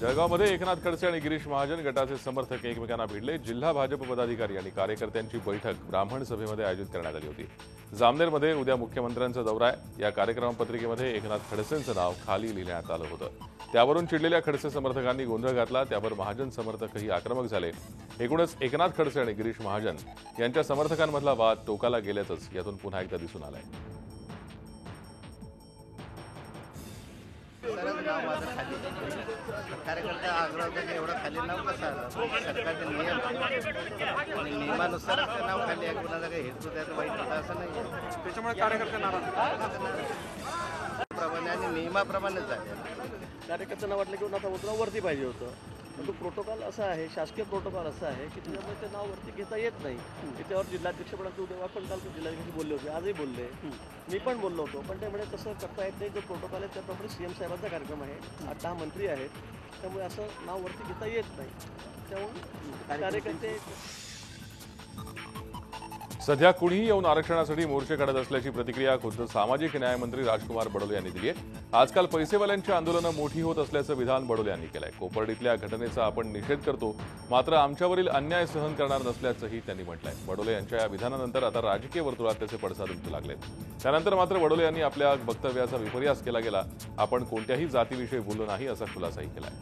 जळगावमध्ये एकनाथ खडसे आणि गिरीश महाजन गटाचे समर्थक एकमेकांना भिडले। जिल्हा भाजप पदाधिकारी आणि कार्यकर्त्यांची बैठक ब्राह्मण सभेमध्ये आयोजित करण्यात आली होती। जामनेरमध्ये उद्या मुख्यमंत्र्यांचा दौरा आहे। या कार्यक्रम पत्रिकेमध्ये एकनाथ खडसेंचं नाव खाली लिहिण्यात आलं होतं। त्यावरून चिडलेल्या खडसे समर्थकांनी गोंधळ घातला। त्यावर महाजन समर्थकही आक्रमक झाले। एकूणच एकनाथ खडसे आणि गिरीश महाजन यांच्या समर्थकांमधला वाद टोकाला गेल्याचंच यातून पुन्हा एकदा दिसून आलंय। कार्यकर्ता आग्रह होता की एवढं खाली नाव कसं आलं? सरकारचे नियम आणि नियमानुसारच ते नाव खाली आहे। कुणाला काही हेतू द्यायचं वाईट होता असं नाही आहे। त्याच्यामुळे कार्यकर्ते नाराज प्रमाणे आणि नियमाप्रमाणेच आहे। कार्यकर्त्यांना वाटलं की आता नाव वरती पाहिजे होतं, पण तो प्रोटोकॉल असा आहे, शासकीय प्रोटोकॉल असा आहे की त्याच्यामुळे ते नाव वरती घेता येत नाही। त्याच्यावर जिल्हाध्यक्ष पण उद्या पण काल जिल्हाधिकारी बोलले होते, आजही बोलले, मी पण बोललो होतो, पण त्यामुळे तसं करता येत नाही। जो प्रोटोकॉल आहे त्याप्रमाणे सीएम साहेबांचा कार्यक्रम आहे, 8-10 मंत्री आहेत, त्यामुळे असं नाव वरती घेता येत नाही। त्यामुळे कार्यकर्ते सध्या कुणीही येऊन आरक्षणासाठी मोर्चे काढत असल्याची प्रतिक्रिया खुद्द सामाजिक न्याय मंत्री राजकुमार बडोले यांनी दिली आहे। आजकाल पैसेवाल्यांची आंदोलनं मोठी होत असल्याचं विधान बडोले यांनी केलंय। कोपर्डीतल्या घटनेचा आपण निषेध करतो, मात्र आमच्यावरील अन्याय सहन करणार नसल्याचंही त्यांनी म्हटलंय। बडोले यांच्या या विधानानंतर आता राजकीय वर्तुळात त्याचे पडसाद उमटू लागलेत। त्यानंतर मात्र बडोले यांनी आपल्या वक्तव्याचा विपर्यास केला गेला। आपण कोणत्याही जातीविषयी बोललो नाही असा खुलासाही केलाय।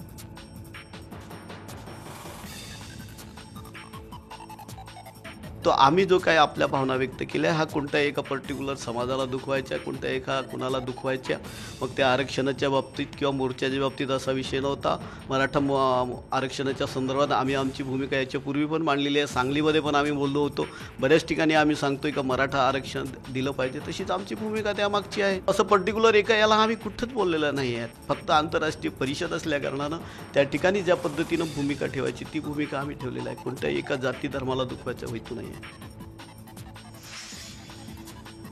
तो आम्ही जो काही आपल्या भावना व्यक्त केल्या हा कोणत्याही एका पर्टिक्युलर समाजाला दुखवायच्या, कोणत्या एका कुणाला दुखवायच्या, मग त्या आरक्षणाच्या बाबतीत किंवा मोर्चाच्या बाबतीत असा विषय नव्हता। मराठा आरक्षणाच्या संदर्भात आम्ही आमची भूमिका याच्यापूर्वी पण मांडलेली आहे। सांगलीमध्ये पण आम्ही बोललो होतो, बऱ्याच ठिकाणी आम्ही सांगतोय का मराठा आरक्षण दिलं पाहिजे, तशीच आमची भूमिका त्यामागची आहे। असं पर्टिक्युलर एका याला आम्ही कुठंच बोललेलं नाही आहे। फक्त आंतरराष्ट्रीय परिषद असल्या कारणानं त्या ठिकाणी ज्या पद्धतीनं भूमिका ठेवायची ती भूमिका आम्ही ठेवलेली आहे। कोणत्याही एका जाती धर्माला दुखवायचा हेतू नाही।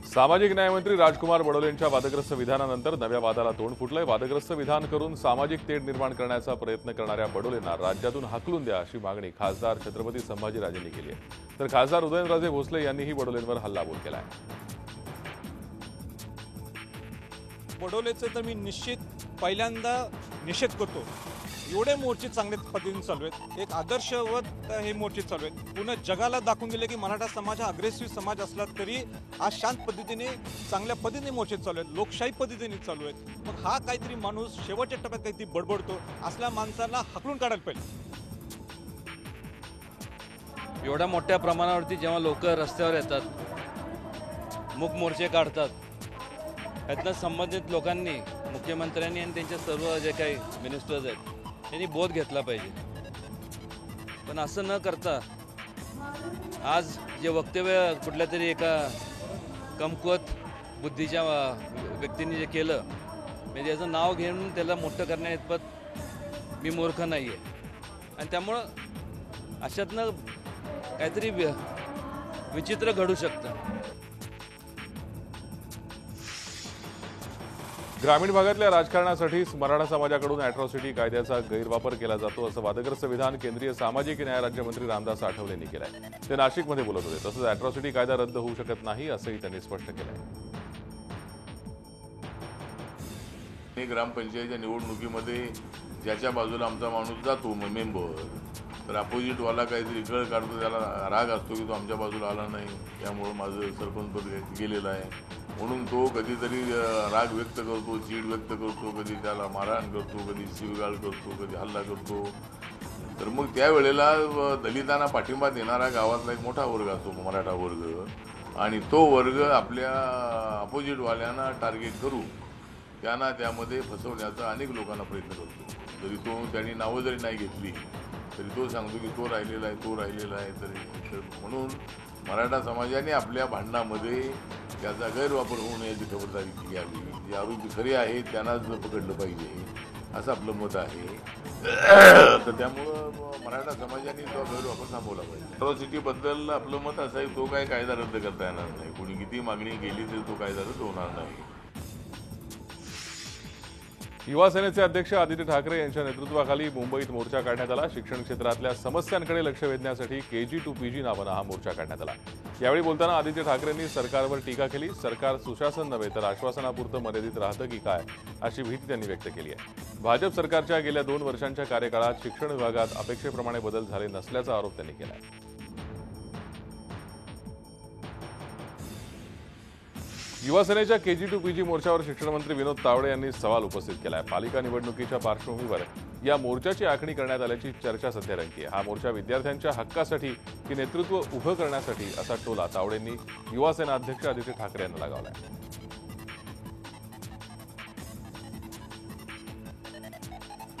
सामाजिक न्यायमंत्री राजकुमार बडोले यांच्या वादग्रस्त विधानानंतर नव्या वादाला तोंड फुटलंय। वादग्रस्त विधान करून सामाजिक तेढ निर्माण करण्याचा प्रयत्न करणाऱ्या बडोलेंना राज्यातून हाकलून द्या अशी मागणी खासदार छत्रपती संभाजीराजेंनी केली आहे। तर खासदार उदयनराजे भोसले यांनीही बडोलेंवर हल्लाबोल केलाय। बडोलेचे तर मी पहिल्यांदा निषेध करतो। एवढे मोर्चे चांगल्या पद्धतीने चालू आहेत, एक आदर्शवत हे मोर्चे चालू आहेत। पुन्हा जगाला दाखवून दिले की मराठा समाज हा अग्रेसिव्ह समाज असला तरी आज शांत पद्धतीने चांगल्या पद्धतीने मोर्चे चालू आहेत, लोकशाही पद्धतीने चालू आहेत। मग हा काहीतरी माणूस शेवटच्या टप्प्यात काहीतरी बडबडतो, असल्या माणसाला हाकलून काढायला पाहिजे। एवढ्या मोठ्या प्रमाणावरती जेव्हा लोक रस्त्यावर येतात, मूक मोर्चे काढतात, यातनं संबंधित लोकांनी, मुख्यमंत्र्यांनी आणि त्यांचे सर्व जे काही मिनिस्टर्स आहेत त्यांनी बोध घेतला पाहिजे। पण असं न करता आज जे वक्तव्य कुठल्या तरी एका कमकुवत बुद्धीच्या व्यक्तीने जे केलं, म्हणजे त्याचं नाव घेऊन त्याला मोठं करण्याइतपत मी मूर्ख नाही आहे। आणि त्यामुळं अशातनं काहीतरी विचित्र घडू शकतं। ग्रामीण भागातल्या राजकारणासाठी मराठा समाजाकडून अॅट्रॉसिटी कायद्याचा गैरवापर केला जातो असं वादग्रस्त विधान केंद्रीय सामाजिक न्याय राज्यमंत्री रामदास आठवले यांनी केलंय। ते नाशिकमध्ये बोलत होते। तसंच अॅट्रॉसिटी कायदा रद्द होऊ शकत नाही असंही त्यांनी स्पष्ट केलंय। ग्रामपंचायतीच्या निवडणुकीमध्ये ज्याच्या बाजूला आमचा माणूस जातो मेंबर, तर अपोजिटवाला काहीतरी गळ काढतो, त्याला राग असतो की तो आमच्या बाजूला आला नाही, त्यामुळं माझं सरपंच पद गेलेलं आहे म्हणून तो कधीतरी राग व्यक्त करतो, चीड व्यक्त करतो, कधी त्याला मारहाण करतो, कधी शिवगाळ करतो, कधी हल्ला करतो। तर मग त्यावेळेला दलितांना पाठिंबा देणारा गावातला एक मोठा वर्ग असतो, मराठा वर्ग, आणि तो वर्ग आपल्या अपोजिटवाल्यांना टार्गेट करू त्यांना त्यामध्ये फसवण्याचा अनेक लोकांना प्रयत्न करतो। जरी त्यांनी नावं जरी नाही घेतली तरी तो सांगतो की तो राहिलेला आहे, तो राहिलेला आहे। तरी म्हणून मराठा समाजाने आपल्या भांडणामध्ये त्याचा गैरवापर होऊ नये याची खबरदारी घ्यावी। जे आरोपी खरे आहेत त्यांनाच पकडलं पाहिजे असं आपलं मत आहे। तर त्यामुळं मराठा समाजाने तो गैरवापर थांबवला पाहिजे। अॅट्रॉसिटीबद्दल आपलं मत असं आहे, तो काय कायदा रद्द करता येणार नाही। कोणी किती मागणी केली तरी तो कायदा रद्द होणार नाही। युवा सेनेचे अध्यक्ष आदित्य ठाकरे यांच्या नेतृत्वाखाली मुंबईत मोर्चा काढण्यात आला। शिक्षण क्षेत्रातल्या समस्यांकडे लक्ष वेधण्यासाठी KG to PG नावानं हा मोर्चा काढण्यात आला। यावेळी बोलताना आदित्य ठाकरेंनी सरकारवर टीका केली। सरकार सुशासन नव्हे तर आश्वासनापुरतं मर्यादित राहतं की काय अशी भीती त्यांनी व्यक्त केली आहे। भाजप सरकारच्या गेल्या 2 वर्षांच्या कार्यकाळात शिक्षण विभागात अपेक्षेप्रमाणे बदल झाले नसल्याचा आरोप त्यांनी केला आहे। युवा सेनेच्या KG to PG मोर्चावर शिक्षण मंत्री विनोद तावडे यांनी सवाल उपस्थित केला आहे। पालिका निवडणुकीच्या पार्श्वभूमीवर या मोर्चाची आखणी करण्यात आल्याची चर्चा सध्या रंगली आहे। हा मोर्चा विद्यार्थ्यांच्या हक्कासाठी की नेतृत्व उभं करण्यासाठी असा टोला तावडेंनी युवा सेना अध्यक्ष आदित्य ठाकरे यांना लगावला आहे।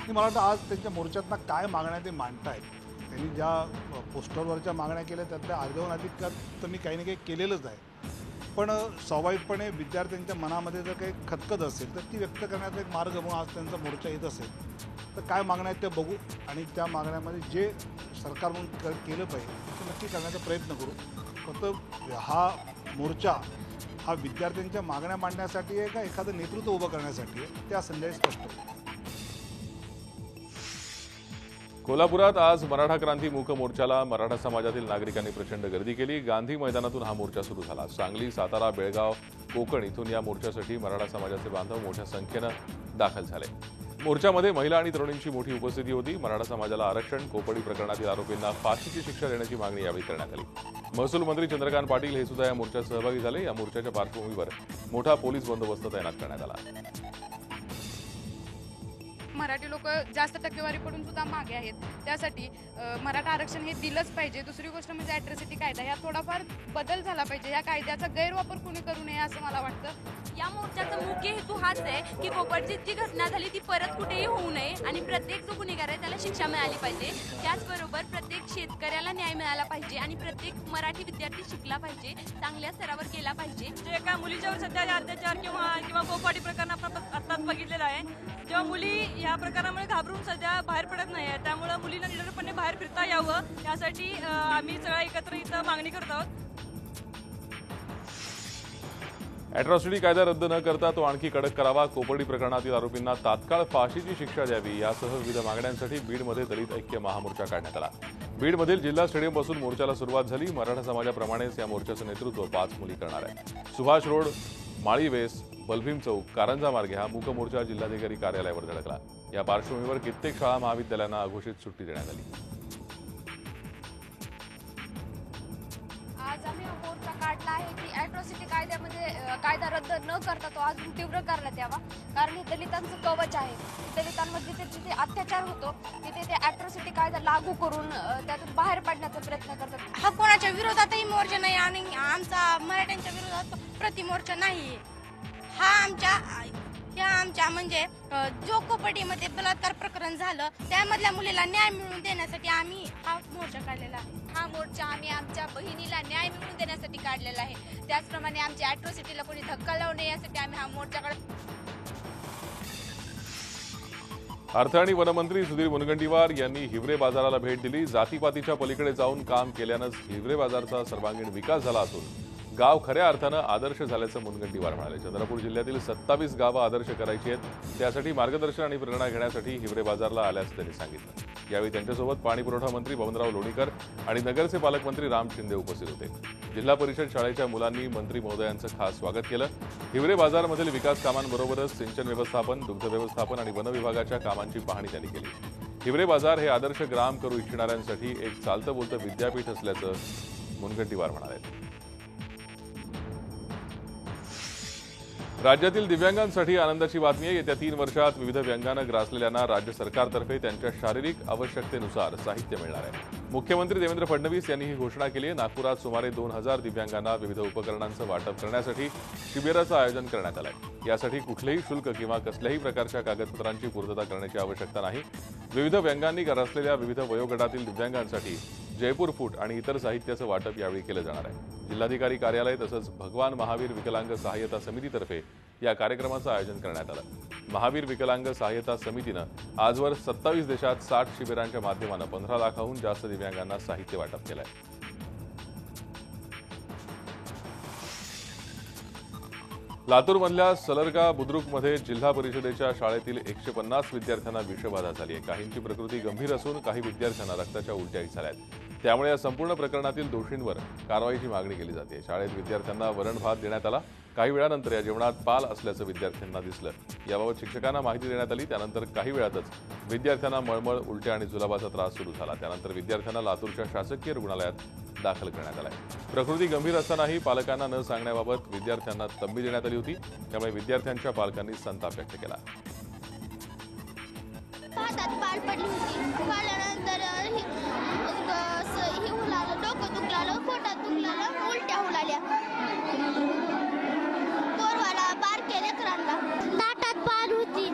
मला वाटतं आज त्यांच्या मोर्चातनं काय मागण्या ते मांडतायत, त्यांनी ज्या पोस्टरवरच्या मागण्या केल्या त्यातल्या अर्ध्याहून अधिक त्यांनी काही ना काही केलेलंच आहे। पण स्वाभाविकपणे विद्यार्थ्यांच्या मनामध्ये जर काही खतखत असेल तर ती व्यक्त करण्याचा एक मार्ग म्हणून आज त्यांचा मोर्चा येत असेल तर काय मागण्या आहेत ते बघू आणि त्या मागण्यामध्ये जे सरकार म्हणून केलं पाहिजे ते नक्की करण्याचा प्रयत्न करू। फक्त हा मोर्चा हा विद्यार्थ्यांच्या मागण्या मांडण्यासाठी आहे का एखादं नेतृत्व उभं करण्यासाठी आहे त्या संध्याकाळी स्पष्ट होईल। कोल्हापुरात आज मराठा क्रांती मूक मोर्चाला मराठा समाजातील नागरिकांनी प्रचंड गर्दी केली। गांधी मैदानातून हा मोर्चा सुरू झाला। सांगली, सातारा, बेळगाव, कोकण इथून या मोर्चासाठी मराठा समाजाचे बांधव मोठ्या संख्येनं दाखल झाले। मोर्चामध्ये महिला आणि तरुणींची मोठी उपस्थिती होती। मराठा समाजाला आरक्षण, कोपर्डी प्रकरणातील आरोपींना फाशीची शिक्षा देण्याची मागणी यावेळी करण्यात आली। महसूल मंत्री चंद्रकांत पाटील हे सुद्धा या मोर्चात सहभागी झाले। या मोर्चाच्या पार्श्वभूमीवर मोठा पोलीस बंदोबस्त तैनात करण्यात आला। मराठी लोक जास्त टक्केवारी पडून सुद्धा मागे आहेत, त्यासाठी मराठा आरक्षण हे दिलंच पाहिजे। दुसरी गोष्ट म्हणजे ॲट्रॉसिटी कायदा, यात थोडाफार बदल झाला पाहिजे। या कायद्याचा गैरवापर कोणी करू नये असं मला वाटतं। या मोर्चाचा मुख्य हेतू हाच आहे की कोपर्डची जी घटना झाली ती परत कुठेही होऊ नये आणि प्रत्येक जो गुन्हेगार आहे त्याला शिक्षा मिळाली पाहिजे। त्याचबरोबर प्रत्येक शेतकऱ्याला न्याय मिळाला पाहिजे आणि प्रत्येक मराठी विद्यार्थी शिकला पाहिजे, चांगल्या स्तरावर गेला पाहिजे। जे एका मुलीच्यावर सध्या अत्याचार किंवा कोपर्डी प्रकरण आपण आत्ताच बघितलेलं आहे, जेव्हा मुली या प्रकारामुळे घाबरून सध्या बाहेर पडत नाही आहे, त्यामुळे मुलींना निडरपणे बाहेर फिरता यावं यासाठी आम्ही सगळ्या एकत्र इथं मागणी करत आहोत। अॅट्रॉसिटी कायदा रद्द न करता तो आणखी कडक करावा, कोपर्डी प्रकरणातील आरोपींना तात्काळ फाशीची शिक्षा द्यावी यासह विविध मागण्यांसाठी बीडमध्ये दलित ऐक्य महामोर्चा काढण्यात आला। बीडमधील जिल्हा स्टेडियमपासून मोर्चाला सुरुवात झाली। मराठा समाजाप्रमाणेच या मोर्चाचं नेतृत्व 5 मुली करणार आहे। सुभाष रोड, माळी वेस, बलभीम चौक, कारंजा मार्गे हा मूक मोर्चा जिल्हाधिकारी कार्यालयावर धडकला। या पार्श्वभूमीवर कित्येक शाळा महाविद्यालयांना अघोषित सुट्टी देण्यात आली। आज आम्ही मोर्चा काढला आहे की ॲट्रॉसिटी कायदा रद्द न करता तो अजून तीव्र करण्यात यावा, कारण हे दलितांचं कवच आहे। दलितांवर जिथे अत्याचार होतो तिथे ते ॲट्रॉसिटी कायदा लागू करून त्यातून बाहेर पडण्याचा प्रयत्न करतात। हा कोणाच्या विरोधातही मोर्चा नाही आणि आमचा मराठ्यांच्या विरोधात प्रतिमोर्चा नाही। ह्या आमच्या म्हणजे जो कोपर्डीमध्ये बलात्कार प्रकरण झालं त्यामधल्या मुलीला न्याय मिळवून देण्यासाठी आम्ही हा मोर्चा काढलेला आहे। हा मोर्चा आम्ही आमच्या बहिणीला न्याय मिळवून देण्यासाठी काढलेला आहे। त्याचप्रमाणे आमच्या ॲट्रॉसिटीला कोणी धक्का लावू नये यासाठी आम्ही हा मोर्चा अर्थ आणि वनमंत्री सुधीर मुनगंटीवार यांनी हिवरे बाजाराला भेट दिली। जातीपातीच्या पलीकडे जाऊन काम केल्यानंच हिवरे बाजारचा सर्वांगीण विकास झाला असून गाव खऱ्या अर्थानं आदर्श झाल्याचं मुनगंटीवार म्हणाले। चंद्रपूर जिल्ह्यातील 27 गावं आदर्श करायची आहेत, त्यासाठी मार्गदर्शन आणि प्रेरणा घेण्यासाठी हिवरे बाजारला आल्याचं त्यांनी सांगितलं। यावेळी त्यांच्यासोबत पाणीपुरवठा मंत्री बबनराव लोणीकर आणि नगरचे पालकमंत्री राम शिंदे उपस्थित होते। जिल्हा परिषद शाळेच्या मुलांनी मंत्री महोदयांचं खास स्वागत केलं। हिवरे बाजारमधील विकास कामांबरोबरच सिंचन व्यवस्थापन, दुग्ध व्यवस्थापन आणि वन विभागाच्या कामांची पाहणी त्यांनी केली। हिवरे बाजार हे आदर्श ग्राम करू इच्छिणाऱ्यांसाठी एक चालतं बोलतं विद्यापीठ असल्याचं मुनगंटीवार म्हणाले। राज्यातील दिव्यांगांसाठी आनंदाची बातमी आहे। येत्या 3 वर्षात विविध व्यंगानं ग्रासलेल्यांना राज्य सरकारतर्फे त्यांच्या शारीरिक आवश्यकतेनुसार साहित्य मिळणार आहे। मुख्यमंत्री देवेंद्र फडणवीस यांनी ही घोषणा केली आहे। नागपुरात सुमारे 2000 दिव्यांगांना विविध उपकरणांचं वाटप करण्यासाठी शिबिराचं आयोजन करण्यात आलं आहे। यासाठी कुठलेही शुल्क किंवा कसल्याही प्रकारच्या कागदपत्रांची पूर्तता करण्याची आवश्यकता नाही। विविध व्यंगांनी ग्रासलेल्या विविध वयोगटातील दिव्यांगांसाठी जयपूर फूट आणि इतर साहित्याचं वाटप यावेळी केलं जाणार आहे। जिल्हाधिकारी कार्यालय तसंच भगवान महावीर विकलांग सहाय्यता समितीतर्फे या कार्यक्रमाचं आयोजन करण्यात आलं। महावीर विकलांग सहाय्यता समितीनं आजवर 27 देशात 60 शिबिरांच्या माध्यमानं 15 लाखाहून जास्त दिव्यांगांना साहित्य वाटप केलं आहे। लातूरमधल्या सलरगा बुद्रुकमध्ये जिल्हा परिषदेच्या शाळेतील 150 विद्यार्थ्यांना विषबाधा झाली आहे. काहींची प्रकृती गंभीर असून काही विद्यार्थ्यांना रक्ताच्या उलट्याही झाल्या आहेत. त्यामुळे या संपूर्ण प्रकरणातील दोषींवर कारवाईची मागणी केली जाते. शाळेत विद्यार्थ्यांना वरण भात देण्यात आला. काही वेळानंतर या जेवणात पाल असल्याचं विद्यार्थ्यांना दिसलं. याबाबत शिक्षकांना माहिती देण्यात आली. त्यानंतर काही वेळातच विद्यार्थ्यांना मळमळ, उलट्या आणि जुलाबाचा त्रास सुरू झाला. त्यानंतर विद्यार्थ्यांना लातूरच्या शासकीय रुग्णालयात दाखल करण्यात आलाय. प्रकृती गंभीर असतानाही पालकांना न सांगण्याबाबत विद्यार्थ्यांना तंबी देण्यात आली होती. त्यामुळे विद्यार्थ्यांच्या पालकांनी संताप व्यक्त केला. हातात पाल पडली होती. पाल्यानंतर हे उलालं, डोकं दुखलं, पोटात दुखलं, उलट्या उलाल्या. पोरवाला बारक्या लेकरांना ताटात पाल होती.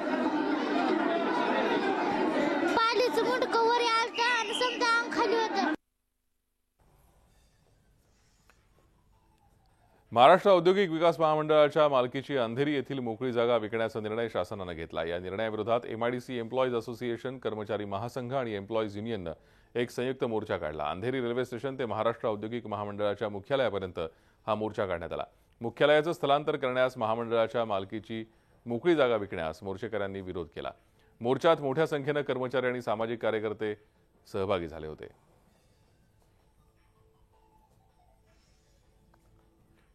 पालीचं मुंडकं वर आलं आणि समजा अंग खाली होतं. महाराष्ट्र औद्योगिक विकास महामंडळाच्या मालकीची अंधेरी येथील मोकळी जागा विकण्याचा निर्णय शासनानं घेतला. या निर्णयाविरोधात एमआयडीसी एम्प्लॉईज असोसिएशन, कर्मचारी महासंघ आणि एम्प्लॉईज युनियननं एक संयुक्त मोर्चा काढला. अंधेरी रेल्वे स्टेशन ते महाराष्ट्र औद्योगिक महामंडळाच्या मुख्यालयापर्यंत हा मोर्चा काढण्यात आला. मुख्यालयाचं स्थलांतर करण्यास, महामंडळाच्या मालकीची मोकळी जागा विकण्यास मोर्चेकऱ्यांनी विरोध केला. मोर्चात मोठ्या संख्येनं कर्मचारी आणि सामाजिक कार्यकर्ते सहभागी झाले होते.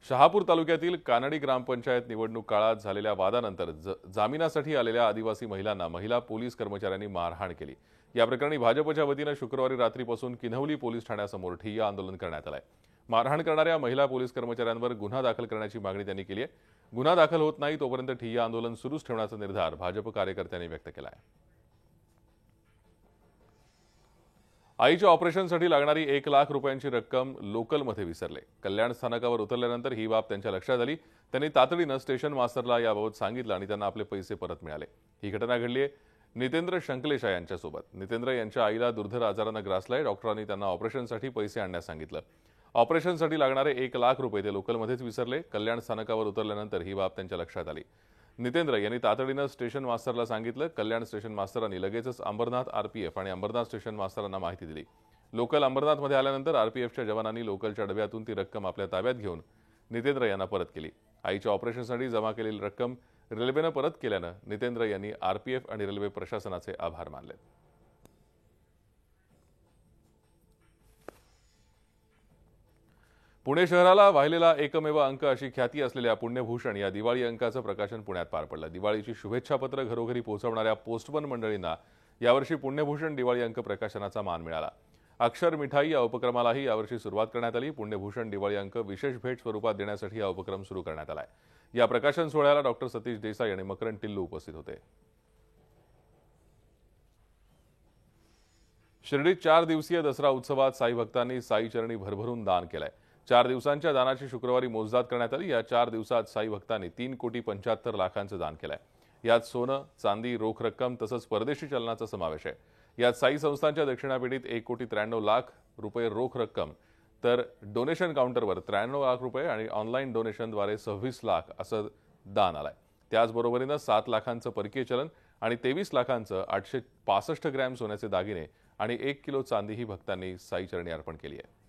शहापूर तालुक्यातील कानडी ग्रामपंचायत निवडणूक काळात झालेल्या वादानंतर जामिनासाठी आलेल्या आदिवासी महिलांना महिला पोलीस कर्मचाऱ्यांनी मारहाण केली. या प्रकरणी भाजपच्या वतीनं शुक्रवारी रात्रीपासून किन्हवली पोलीस ठाण्यासमोर ठिय्या आंदोलन करण्यात आलंय. मारहाण करणाऱ्या महिला पोलीस कर्मचाऱ्यांवर गुन्हा दाखल करण्याची मागणी त्यांनी केली आहे. गुन्हा दाखल होत नाही तोपर्यंत ठिय्या आंदोलन सुरूच ठेवण्याचा निर्धार भाजप कार्यकर्त्यांनी व्यक्त केला आहे. आईच्या ऑपरेशनसाठी लागणारी 1 लाख रुपयांची रक्कम लोकलमध्ये विसरले. कल्याण स्थानकावर उतरल्यानंतर ही बाब त्यांच्या लक्षात आली. त्यांनी तातडीनं स्टेशन मास्टरला याबाबत सांगितलं आणि त्यांना आपले पैसे परत मिळाले. ही घटना घडली आहे नितेंद्र शंकलेशा यांच्यासोबत. नितेंद्र यांच्या आईला दुर्धर आजारानं ग्रासलाय. डॉक्टरांनी त्यांना ऑपरेशनसाठी पैसे आणण्यास सांगितलं. ऑपरेशनसाठी लागणारे 1 लाख रुपये ते लोकलमध्येच विसरले. कल्याण स्थानकावर उतरल्यानंतर ही बाब त्यांच्या लक्षात आली. नितेंद्र यांनी तातडीनं स्टेशन मास्टरला सांगितलं. कल्याण स्टेशन मास्टरांनी लगेचच अंबरनाथ आरपीएफ आणि अंबरनाथ स्टेशन मास्टरांना माहिती दिली. लोकल अंबरनाथमध्ये आल्यानंतर आरपीएफच्या जवानांनी लोकलच्या डब्यातून ती रक्कम आपल्या ताब्यात घेऊन नितेंद्र यांना परत केली. आईच्या ऑपरेशनसाठी जमा केलेली रक्कम रेल्वेनं परत केल्यानं नितेंद्र यांनी आरपीएफ आणि रेल्वे प्रशासनाचे आभार मानले. पुणे शहराला वाहिलेला एकमेव अंक अशी ख्याती असलेल्या पुण्यभूषण या दिवाळी अंकाचं प्रकाशन पुण्यात पार पडलं. दिवाळीची शुभेच्छापत्र घरोघरी पोहोचवणाऱ्या पोस्टमन मंडळींना यावर्षी पुण्यभूषण दिवाळी अंक प्रकाशनाचा मान मिळाला. अक्षर मिठाई या उपक्रमालाही यावर्षी सुरुवात करण्यात आली. पुण्यभूषण दिवाळी अंक विशेष भेट स्वरूपात देण्यासाठी हा उपक्रम सुरू करण्यात आलाय. या प्रकाशन सोहळ्याला डॉक्टर सतीश देसाई आणि मकरंद टिल्लू उपस्थित होते. शिर्डीत 4 दिवसीय दसरा उत्सवात साई भक्तांनी साई चरणी भरभरून दान केलंय. 4 दिवसांच्या दानाची शुक्रवारी मोजदाद करण्यात आली. या 4 दिवसात साई भक्तांनी 3,75,00,000 लाखांचं दान केलंय. यात सोनं, चांदी, रोख रक्कम तसंच परदेशी चलनाचा समावेश आहे. यात साई संस्थांच्या दक्षिणापेटीत 1,93,00,000 रुपये रोख रक्कम, तर डोनेशन काउंटरवर 93 लाख रुपये आणि ऑनलाईन डोनेशनद्वारे 26 लाख असं दान आलंय. त्याचबरोबरीनं 7 लाखांचं परकीय चलन आणि 23 लाखांचं 865 ग्रॅम सोन्याचे दागिने आणि 1 किलो चांदीही भक्तांनी साई चरणी अर्पण केली आहे.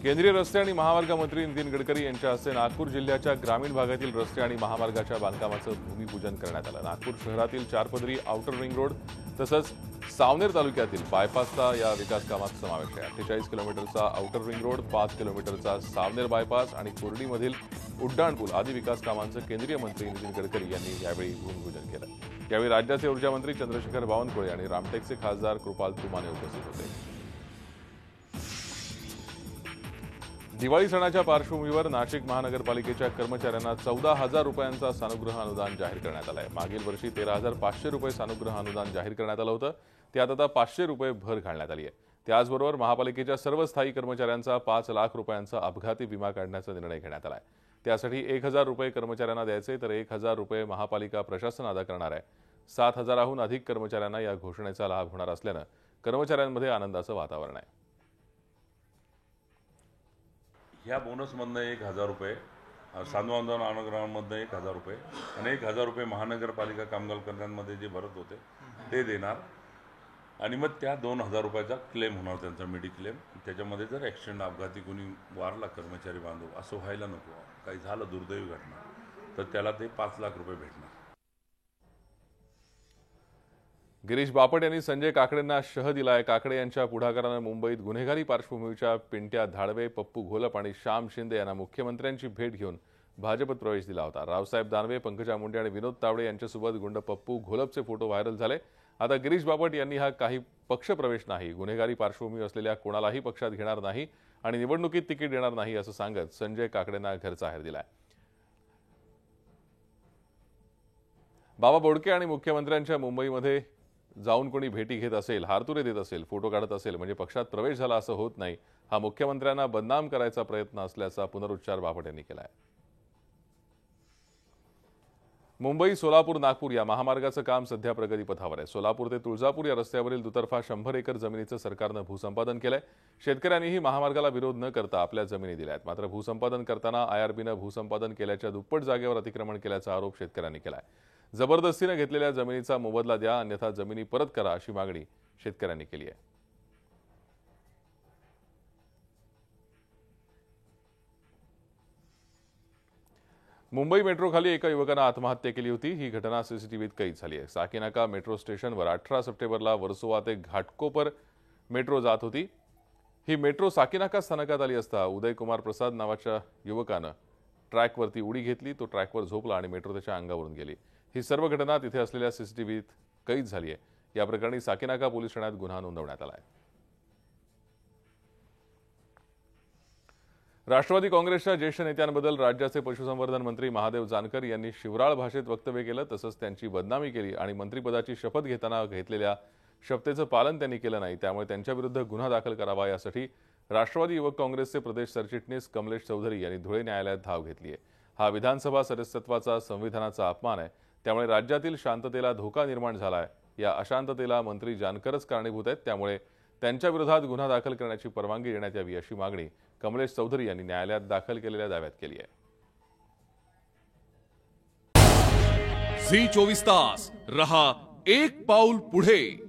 केंद्रीय रस्ते आणि महामार्ग मंत्री नितीन गडकरी यांच्या हस्ते नागपूर जिल्ह्याच्या ग्रामीण भागातील रस्ते आणि महामार्गाच्या बांधकामाचं भूमिपूजन करण्यात आलं. नागपूर शहरातील 4 पदरी आउटर रिंग रोड तसंच सावनेर तालुक्यातील बायपासचा या विकास कामात समावेश आहे. 48 किलोमीटरचा आउटर रिंग रोड, 5 किलोमीटरचा सावनेर बायपास आणि कुर्डीमधील उड्डाणपूल आदी विकास कामांचं केंद्रीय मंत्री नितीन गडकरी यांनी यावेळी भूमिपूजन केलं. यावेळी राज्याचे ऊर्जा मंत्री चंद्रशेखर बावनकुळे आणि रामटेकचे खासदार कृपाल तुमाने उपस्थित होते. दिवाळी सणाच्या पार्श्वभूमीवर नाशिक महानगरपालिकेच्या कर्मचाऱ्यांना 14,000 रुपयांचा सानुग्रह अनुदान जाहीर करण्यात आलं आहे. मागील वर्षी 13,500 रुपये सानुग्रह अनुदान जाहीर करण्यात आलं होतं. त्यात आता 500 रुपये भर घालण्यात आली आहे. त्याचबरोबर महापालिकेच्या सर्व स्थायी कर्मचाऱ्यांचा 5 लाख रुपयांचा अपघाती विमा काढण्याचा निर्णय घेण्यात आला आहे. त्यासाठी 1,000 रुपये कर्मचाऱ्यांना द्यायचे तर 1,000 रुपये महापालिका प्रशासन अदा करणार आहे. 7,000हून अधिक कर्मचाऱ्यांना या घोषणेचा लाभ होणार असल्यानं कर्मचाऱ्यांमध्ये आनंदाचं वातावरण आहे. ह्या बोनसमधनं 1,000 रुपये, साधू अनुग्रहामधनं 1,000 रुपये आणि 1,000 रुपये महानगरपालिका कामगार कल्याणमध्ये जे भरत होते ते देणार. आणि मग त्या 2,000 रुपयाचा क्लेम होणार त्यांचा मेडिक्लेम. त्याच्यामध्ये जर ॲक्सिडेंट अपघाती कोणी वारला कर्मचारी बांधव असं व्हायला नको, काही झालं दुर्दैवी घटना तर त्याला ते 5 लाख रुपये भेटणार. गिरीश बापट यांनी संजय काकडेंना शह दिलाय. काकडे यांच्या पुढाकारानं मुंबईत गुन्हेगारी पार्श्वभूमीच्या पिंट्या धाडवे, पप्पू घोलप आणि श्याम शिंदे यांना मुख्यमंत्र्यांची भेट घेऊन भाजपत प्रवेश दिला होता. रावसाहेब दानवे, पंकजा मुंडे आणि विनोद तावडे यांच्यासोबत गुंड पप्पू घोलपचे फोटो व्हायरल झाले. आता गिरीश बापट यांनी हा काही पक्षप्रवेश नाही, गुन्हेगारी पार्श्वभूमी असलेल्या कोणालाही पक्षात घेणार नाही आणि निवडणुकीत तिकीट देणार नाही असं सांगत संजय काकडेंना घरचा आहेर दिलाय. बाबा बोडके आणि मुख्यमंत्र्यांच्या मुंबईमध्ये जाऊन कोणी भेटी घेत असेल, हारतुरे देत असेल, फोटो काढत असेल म्हणजे पक्षात प्रवेश झाला असं होत नाही. हा मुख्यमंत्र्यांना बदनाम करायचा प्रयत्न असल्याचा पुनरुच्चार बापट यांनी केलाय. मुंबई, सोलापूर, नागपूर या महामार्गाचं काम सध्या प्रगतीपथावर आहे. सोलापूर ते तुळजापूर या रस्त्यावरील दुतर्फा 100 एकर जमिनीचं सरकारनं भूसंपादन केलंय. शेतकऱ्यांनीही महामार्गाला विरोध न करता आपल्या जमिनी दिल्या आहेत. मात्र भूसंपादन करताना IRBनं भूसंपादन केल्याच्या दुप्पट जागेवर अतिक्रमण केल्याचा आरोप शेतकऱ्यांनी केलाय. जबरदस्तीने घेतलेल्या जमिनीचा मोबदला द्या, अन्यथा जमिनी परत करा अशी मागणी शेतकऱ्यांनी केली आहे. मुंबई मेट्रोखाली एका युवकानं आत्महत्या केली होती. ही घटना सीसीटीव्हीत कैद झाली आहे. साकीनाका मेट्रो स्टेशनवर 18 सप्टेंबरला वर्सोवा ते घाटकोपर मेट्रो जात होती. ही मेट्रो साकीनाका स्थानकात आली असता उदय कुमार प्रसाद नावाच्या युवकानं ट्रॅकवरती उडी घेतली. तो ट्रॅकवर झोपला आणि मेट्रो त्याच्या अंगावरून गेली. ही सर्व घटना तिथे असलेल्या सीसीटीव्हीत कैद झाली आहे. या प्रकरणी साकीनाका पोलीस ठाण्यात गुन्हा नोंदवण्यात आला आहे. राष्ट्रवादी काँग्रेसच्या ज्येष्ठ नेत्यांबद्दल राज्याचे पशुसंवर्धन मंत्री महादेव जानकर यांनी शिवराळ भाषेत वक्तव्य केलं. तसंच त्यांची बदनामी केली आणि मंत्रिपदाची शपथ घेताना घेतलेल्या शपथेचं पालन त्यांनी केलं नाही. त्यामुळे त्यांच्याविरुद्ध गुन्हा दाखल करावा यासाठी राष्ट्रवादी युवक काँग्रेसचे प्रदेश सरचिटणीस कमलेश चौधरी यांनी धुळे न्यायालयात धाव घेतली आहे. हा विधानसभा सदस्यत्वाचा संविधानाचा अपमान आहे. त्यामुळे राज्यातील शांततेला धोका निर्माण झाला आहे. या अशांततेला मंत्री जानकरच कारणीभूत आहेत. त्यामुळे त्यांच्या विरोधात गुन्हा दाखल करण्याची परवानगी देण्यात यावी अशी मागणी कमलेश चौधरी यांनी न्यायालयात दाखल केलेल्या दाव्यात केली आहे. झी 24 तास रहा एक पाऊल पुढे.